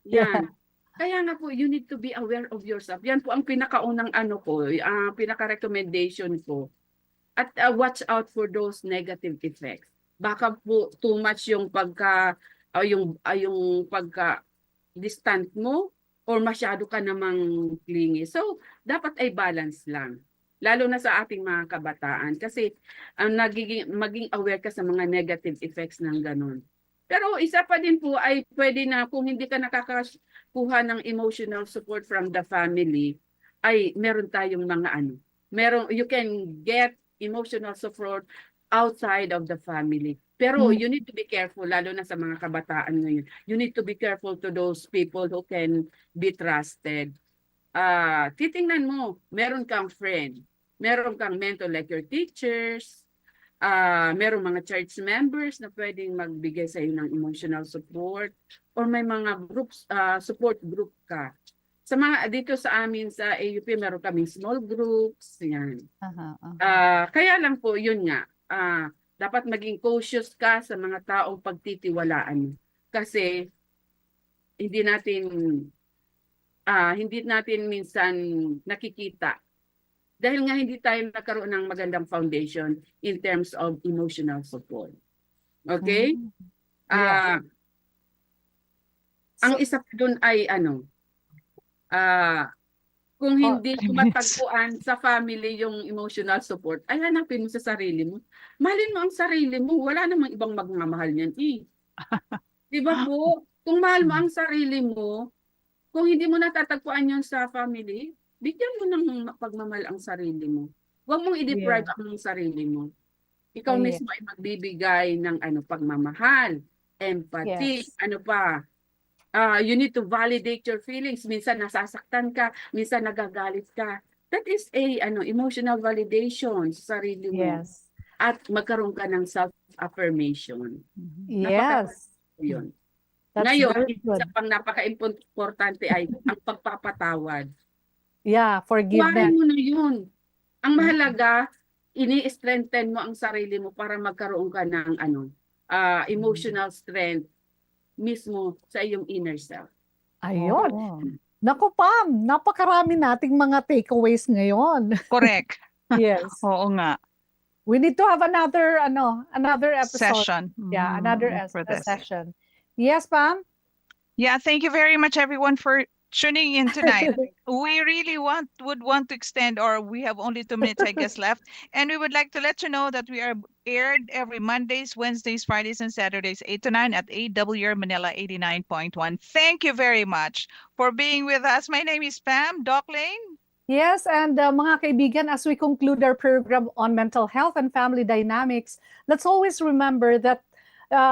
Yan. Kaya nga po, you need to be aware of yourself. Yan po ang pinakaunang pinaka-recommendation ko. At watch out for those negative effects. Baka po too much yung pagka-distant mo or masyado ka namang clingy. So, dapat ay balance lang. Lalo na sa ating mga kabataan. Kasi maging aware ka sa mga negative effects ng ganun. Pero isa pa din po ay pwede na kung hindi ka nakakakuha ng emotional support from the family, ay meron tayong mga you can get emotional support outside of the family. Pero you need to be careful, lalo na sa mga kabataan ngayon. You need to be careful to those people who can be trusted. Titingnan mo, meron kang friend, meron kang mentor like your teachers, merong mga church members na pwedeng magbigay sa iyo ng emotional support or may mga groups, support group ka. Sa mga dito sa amin sa AUP meron kaming small groups, yan. Kaya lang po yun nga, dapat maging cautious ka sa mga taong pagtitiwalaan kasi hindi natin minsan nakikita. Dahil nga hindi tayo nagkaroon ng magandang foundation in terms of emotional support. Okay? Ang isa pa doon ay kung hindi matagpuan sa family yung emotional support, ay hanapin mo sa sarili mo. Mahalin mo ang sarili mo. Wala namang ibang magmamahal niyan. Diba po? Kung mahal mo ang sarili mo, kung hindi mo natatagpuan yun sa family, bigyan mo ng pagmamahal ang sarili mo. Huwag mong i-deprive ang sarili mo. Ikaw mismo ay magbibigay ng pagmamahal, empathy, you need to validate your feelings. Minsan nasasaktan ka, minsan nagagalit ka. That is emotional validation sa sarili mo. Yes. At magkaroon ka ng self-affirmation. Yes. Yun. That's Ngayon, very good. isa pang napaka-importante ay ang pagpapatawad. Yeah, forgiveness. Kuhain mo na yun. Ang mahalaga, ini-strengthen mo ang sarili mo para magkaroon ka ng emotional strength mismo sa iyong inner self. Ayun. Naku, Pam, napakarami nating mga takeaways ngayon. Correct. Yes. Oo nga. We need to have another episode. Session. Yeah, another for this. session. Yes, Pam? Yeah, thank you very much, everyone, for tuning in tonight. We really would want to extend, or we have only 2 minutes, I guess, left. And we would like to let you know that we are aired every Mondays, Wednesdays, Fridays, and Saturdays, 8 to 9 at AWR Manila 89.1. Thank you very much for being with us. My name is Pam, Doc Lane. Yes, and mga kaibigan, as we conclude our program on mental health and family dynamics, let's always remember that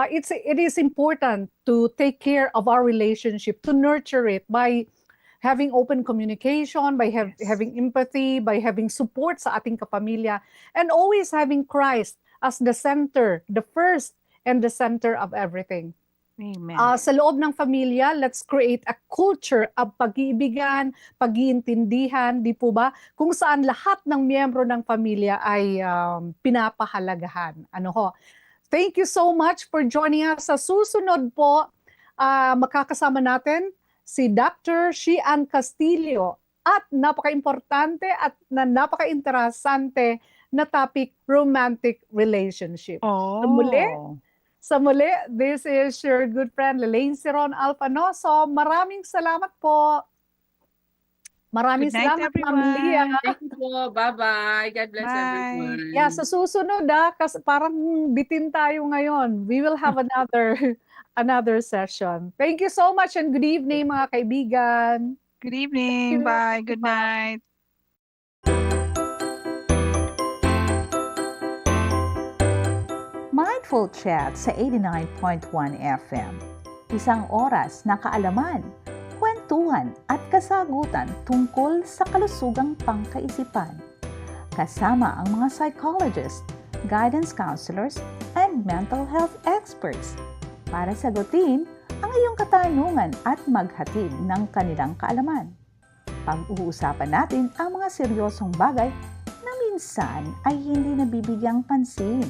it is important to take care of our relationship, to nurture it by having open communication, by Yes. having empathy, by having support sa ating kapamilya, and always having Christ as the center, the first and the center of everything. Amen. Sa loob ng pamilya, let's create a culture of pag-iibigan, pag-iintindihan, di po ba? Kung saan lahat ng miyembro ng pamilya ay pinapahalagahan. Ano ho? Thank you so much for joining us. Sa susunod po, makakasama natin si Dr. Shian Castillo at napaka-importante at napaka-interesante na topic, romantic relationship. Oh. Sa muli, this is your good friend Lelaine Siron Alfanoso. Maraming salamat po. Maraming Good night, salamat, Ma'am everyone. Lia. Thank you po. Bye-bye. God bless Bye. everyone. Yeah, sa susunod kasi parang bitin tayo ngayon. We will have another session. Thank you so much and good evening mga kaibigan. Good evening. you. Bye. Good Bye. night. Mindful Chat sa 89.1 FM. Isang oras na kaalaman, kwentuhan at kasagutan tungkol sa kalusugang pangkaisipan. Kasama ang mga psychologists, guidance counselors, and mental health experts para sagutin ang iyong katanungan at maghatid ng kanilang kaalaman. Pag-uusapan natin ang mga seryosong bagay na minsan ay hindi nabibigyang pansin.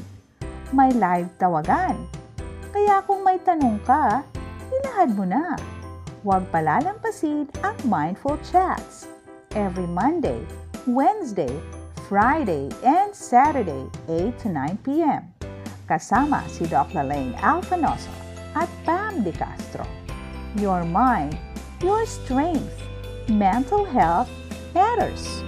May live tawagan. Kaya kung may tanong ka, ilahad mo na. Huwag palalampasin ang Mindful Chats. Every Monday, Wednesday, Friday, and Saturday, 8 to 9 p.m. Kasama si Dr. Lelaine Alfanoso at Pam De Castro. Your mind, your strength. Mental health matters.